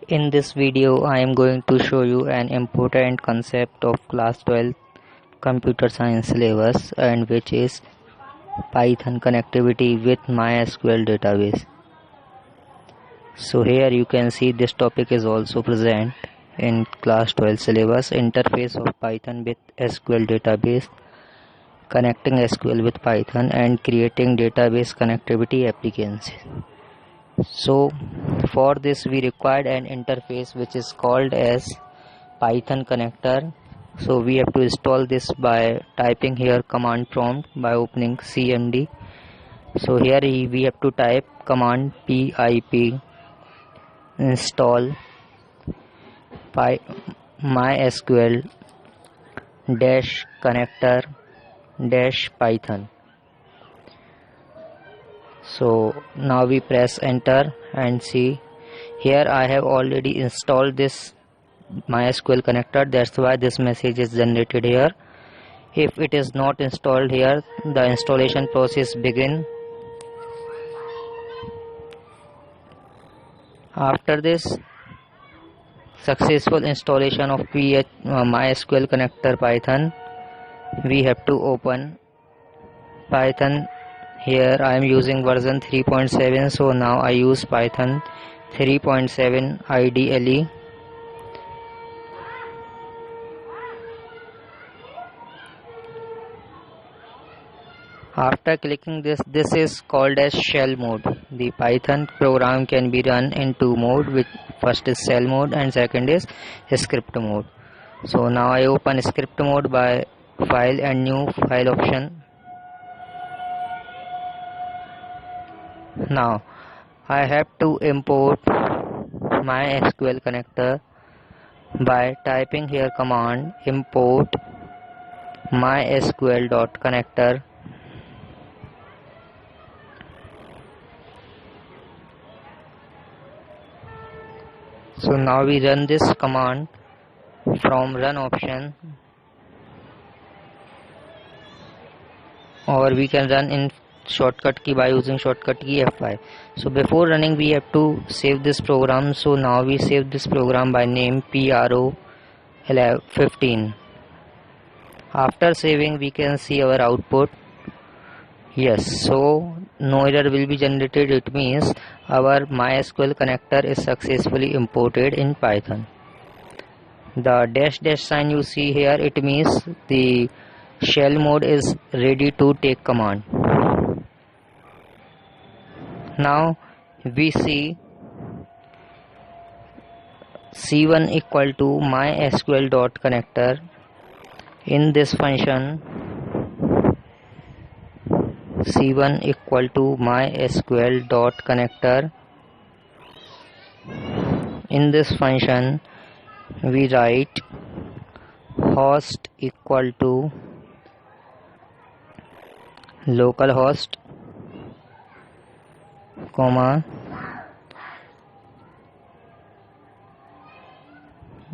In this video, I am going to show you an important concept of class 12 computer science syllabus, and which is Python connectivity with MySQL database. So here you can see this topic is also present in class 12 syllabus: interface of Python with SQL database, connecting SQL with Python, and creating database connectivity applications. So for this we required an interface which is called as Python connector. So we have to install this by typing here command prompt by opening cmd. So here we have to type command pip install mysql dash connector dash python. So now we press enter and see here I have already installed this MySQL connector. That's why this message is generated here. If it is not installed here, the installation process begin. After this successful installation of MySQL connector Python, we have to open Python. Here I am using version 3.7, so now I use Python 3.7 IDLE. After clicking this is called as shell mode. The Python program can be run in two modes, which first is shell mode and second is script mode. So now I open script mode by file and new file option. Now I have to import MySQL connector by typing here command import mysql.connector. So now we run this command from run option, or we can run in shortcut key by using shortcut key F5. So before running we have to save this program. So now we save this program by name pro15. After saving we can see our output. Yes, so no error will be generated. It means our MySQL connector is successfully imported in Python. The dash sign you see here, it means the shell mode is ready to take command. Now we see c1 equal to mysql.connector. In this function c1 equal to mysql.connector, in this function we write host equal to localhost, comma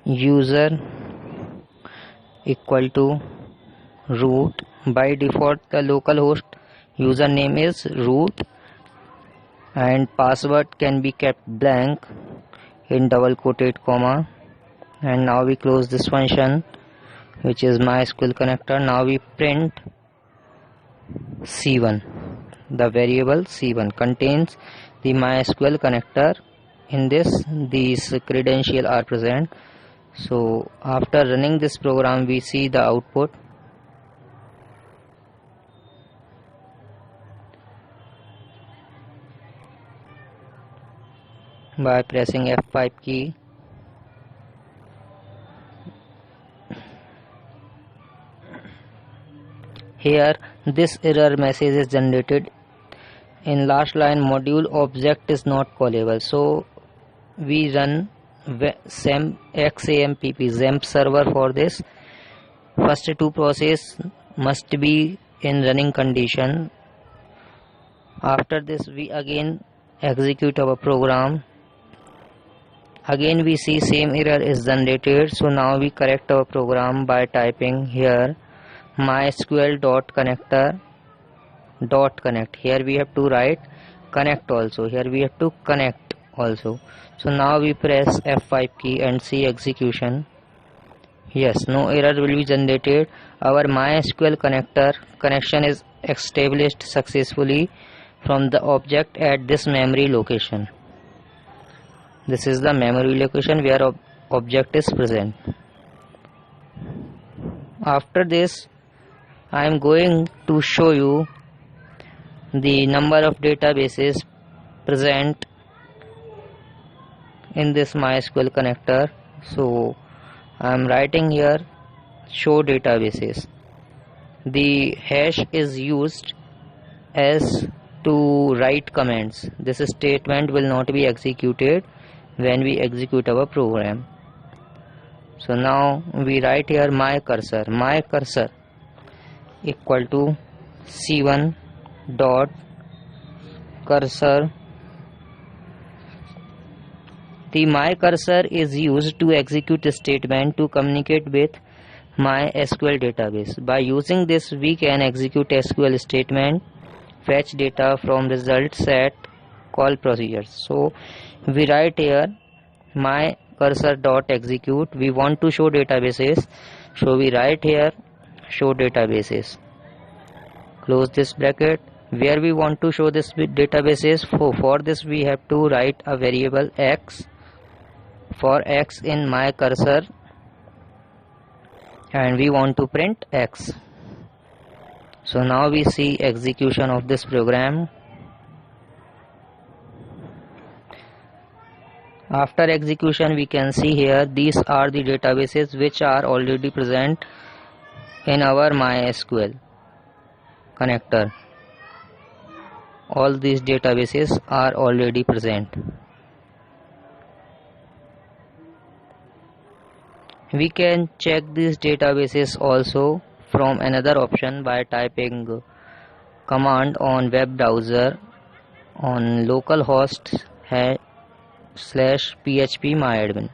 user equal to root. By default the localhost username is root and password can be kept blank in double quoted comma. And now we close this function which is MySQL connector. Now we print c1. The variable c1 contains the MySQL connector. In this these credentials are present. So after running this program we see the output. By pressing F5 key, here this error message is generated. In last line module object is not callable, so we run XAMPP server. For this first two process must be in running condition. After this we again execute our program. Again we see same error is generated. So now we correct our program by typing here mysql.connector.connect. Here we have to write connect also. Here we have to connect also. So now we press F5 key and see execution. Yes, no error will be generated. Our MySQL connector connection is established successfully from the object at this memory location. This is the memory location where object is present. After this, I am going to show you the number of databases present in this MySQL connector. So I am writing here show databases. The hash is used as to write commands. This statement will not be executed when we execute our program. So now we write here my cursor equal to c1 dot cursor. The my cursor is used to execute a statement to communicate with MySQL database. By using this, we can execute SQL statement, fetch data from result set, call procedures. So we write here my cursor dot execute. We want to show databases, so we write here show databases. Close this bracket. Where we want to show this databases, for this we have to write a variable x for x in my cursor, and we want to print x. So now we see execution of this program. After execution, we can see here these are the databases which are already present in our MySQL connector. All these databases are already present. We can check these databases also from another option by typing command on web browser on localhost /phpMyAdmin.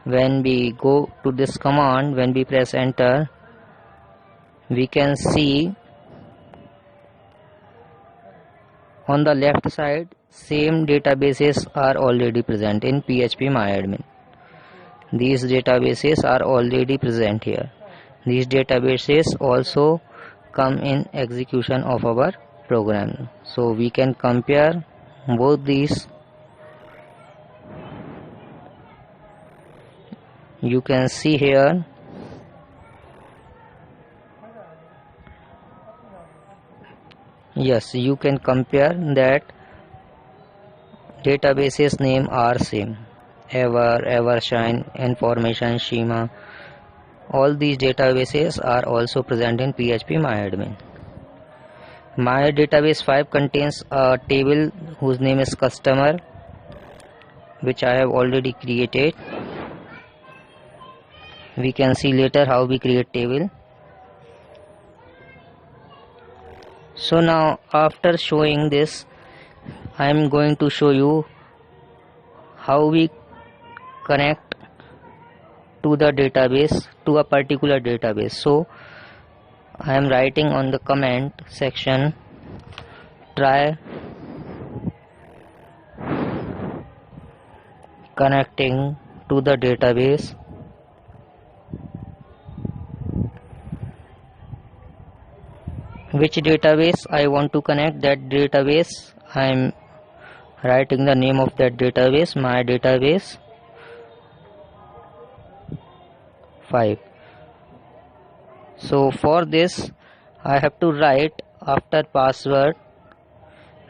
When we go to this command, when we press enter, we can see on the left side same databases are already present in phpMyAdmin. These databases are already present here. These databases also come in execution of our program. So we can compare both these. You can see here yes, you can compare that databases name are same. Evershine, Information, Shima, all these databases are also present in phpMyAdmin. My database 5 contains a table whose name is customer, which I have already created. We can see later how we create table. So now after showing this, I am going to show you how we connect to the database, to a particular database. So I am writing on the comment section, try connecting to the database. Which database I want to connect, that database I am writing the name of that database, my database 5. So for this I have to write after password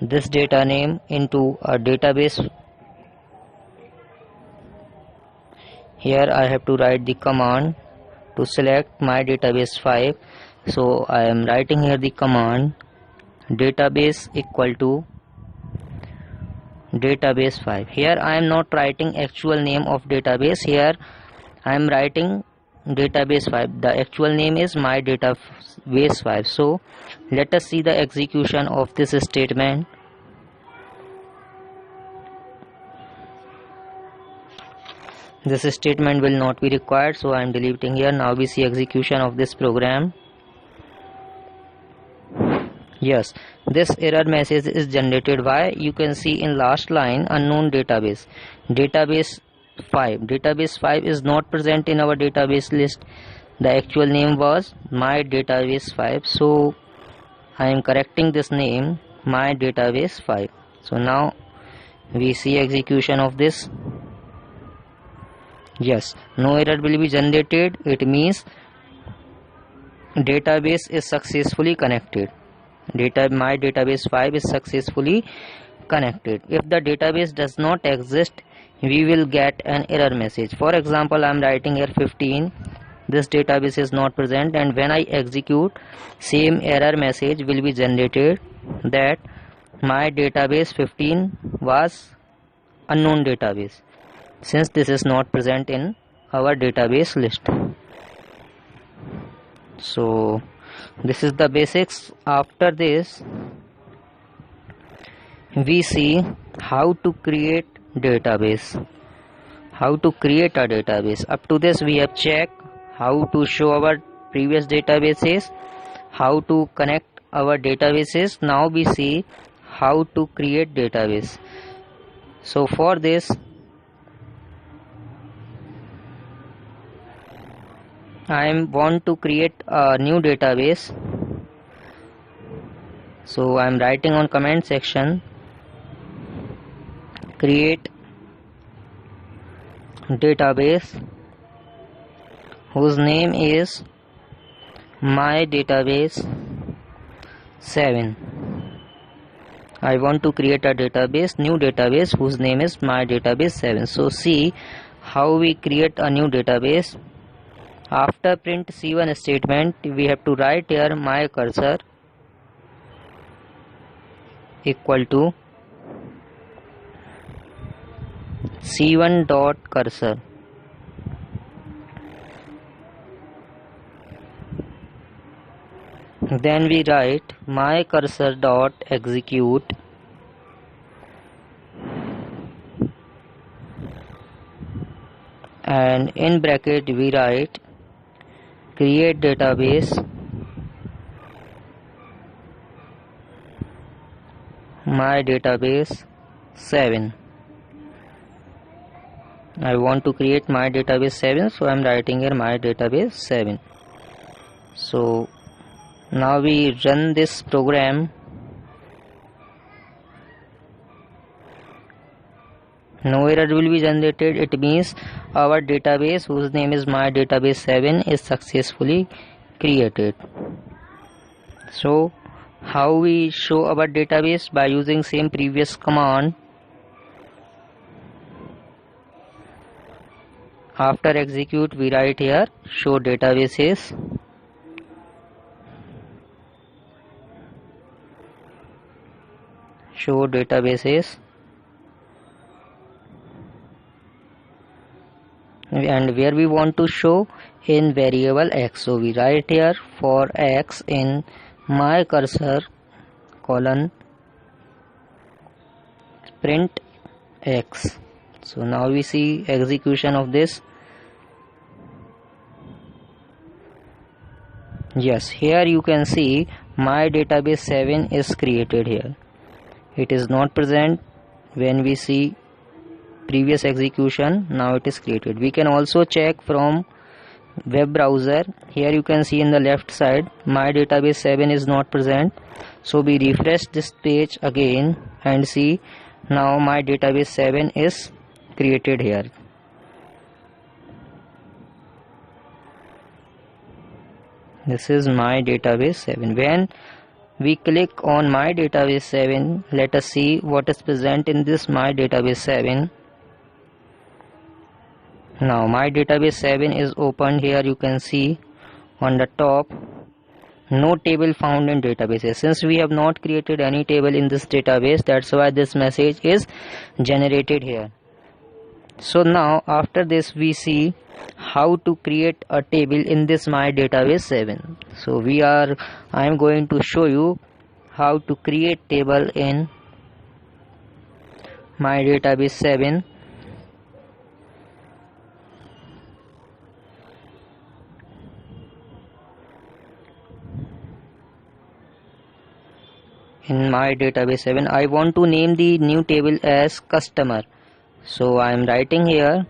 this data name into a database. Here I have to write the command to select my database 5. So I am writing here the command database equal to database 5. Here I am not writing actual name of database. Here I am writing database 5. The actual name is my database 5. So let us see the execution of this statement. This statement will not be required, so I am deleting here. Now we see execution of this program. Yes, This error message is generated. Why? You can see in last line, unknown database. Database 5. Database 5 is not present in our database list. The actual name was my database 5. So I am correcting this name, my database 5. So now we see execution of this. Yes, no error will be generated. It means database is successfully connected. My database 5 is successfully connected. If the database does not exist, we will get an error message. For example, I am writing here 15. This database is not present, and when I execute, same error message will be generated that my database 15 was unknown database, since this is not present in our database list. So this is the basics. After this, we see how to create database, how to create a database. Up to this we have checked how to show our previous databases, how to connect our databases. Now we see how to create database. So for this, I want to create a new database. So I am writing on comment section, create database whose name is my database 7. I want to create a database, new database whose name is my database 7. So see how we create a new database. After print C1 statement, we have to write here my cursor equal to C1 dot cursor. Then we write my cursor dot execute, and in bracket we write create database my database 7. I want to create my database 7, so I am writing here my database 7. So now we run this program. No error will be generated. It means our database whose name is my database 7 is successfully created. So how we show our database? By using same previous command. After execute, we write here show databases. Show databases, and where we want to show in variable x. So we write here for x in my cursor colon print x. So now we see execution of this. Yes, here you can see my database 7 is created here. It is not present when we see previous execution. Now it is created. We can also check from web browser. Here you can see in the left side my database 7 is not present. So we refresh this page again and see now my database 7 is created here. This is my database 7. When we click on my database 7, let us see what is present in this my database 7. Now my database 7 is opened. Here you can see on the top no table found in databases. Since we have not created any table in this database, that's why this message is generated here. So now after this we see how to create a table in this my database 7. So I am going to show you how to create table in my database 7. in my database 7 I want to name the new table as customer. So I am writing here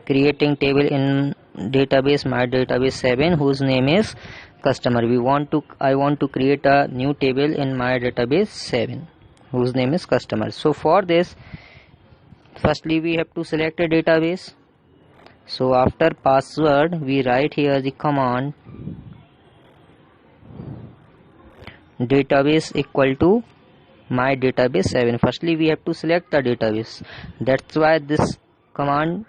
creating table in database my database 7 whose name is customer. I want to create a new table in my database 7 whose name is customer. So for this, firstly we have to select a database. So after password we write here the command database equal to my database 7. Firstly we have to select the database, that's why this command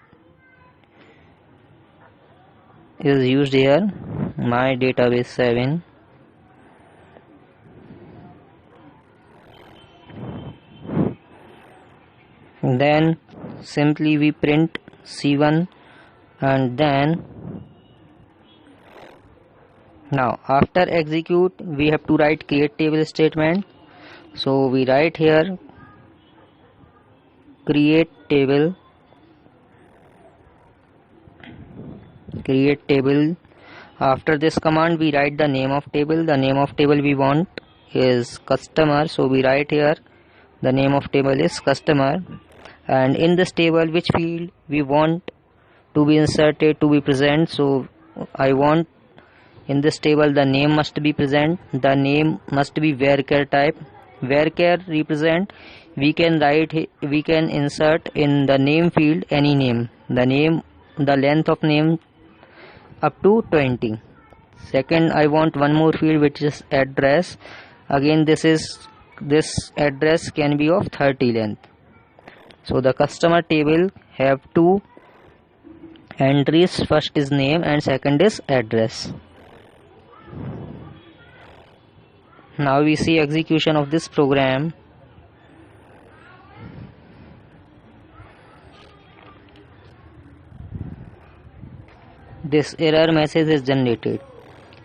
is used here, my database 7. Then simply we print C1 and then now after execute we have to write create table statement. So we write here create table. After this command we write the name of table. The name of table we want is customer, so we write here the name of table is customer, and in this table which field we want to be inserted to be present. So I want in this table the name must be present. The name must be varchar type. Varchar represent we can insert in the name field any name. The length of name up to 20. Second, I want one more field which is address. Again this address can be of 30 length. So the customer table have two entries, first is name and second is address. Now we see execution of this program. This error message is generated.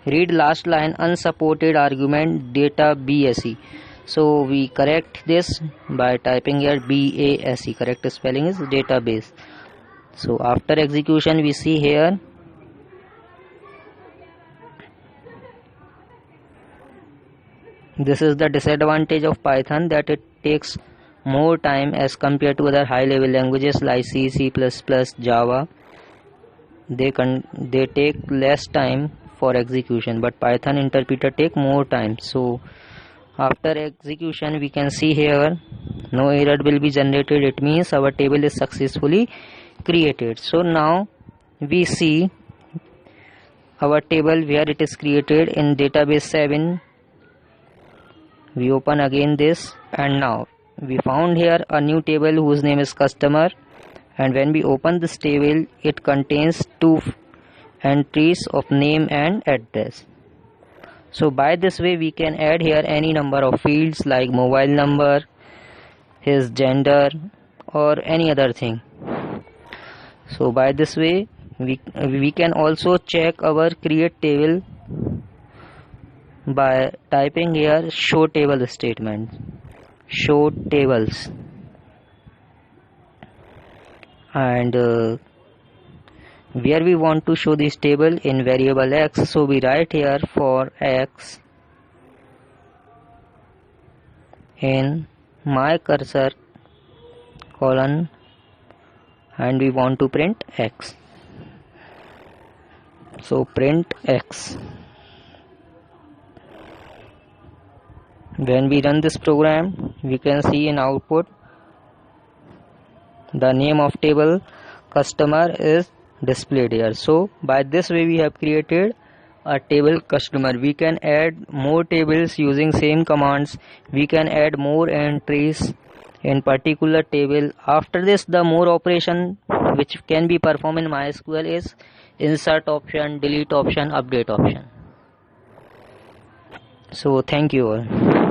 Read last line unsupported argument data BASE. So we correct this by typing here BASE. Correct spelling is database. So after execution we see here this is the disadvantage of Python, that it takes more time as compared to other high level languages like C, C++, Java. They take less time for execution, but Python interpreter take more time. So after execution we can see here no error will be generated. It means our table is successfully created. So now we see our table where it is created in database 7. We open again this, and now we found here a new table whose name is customer, and when we open this table it contains two entries of name and address. So by this way we can add here any number of fields like mobile number, his gender or any other thing. So by this way we can also check our create table by typing here show table statement, show tables, and where we want to show this table in variable x. So we write here for x in my cursor colon, and we want to print x. So print x. When we run this program we can see in output the name of table customer is displayed here. So by this way we have created a table customer. We can add more tables using same commands. We can add more entries in particular table. After this the more operation which can be performed in MySQL is insert option, delete option, update option. So thank you all.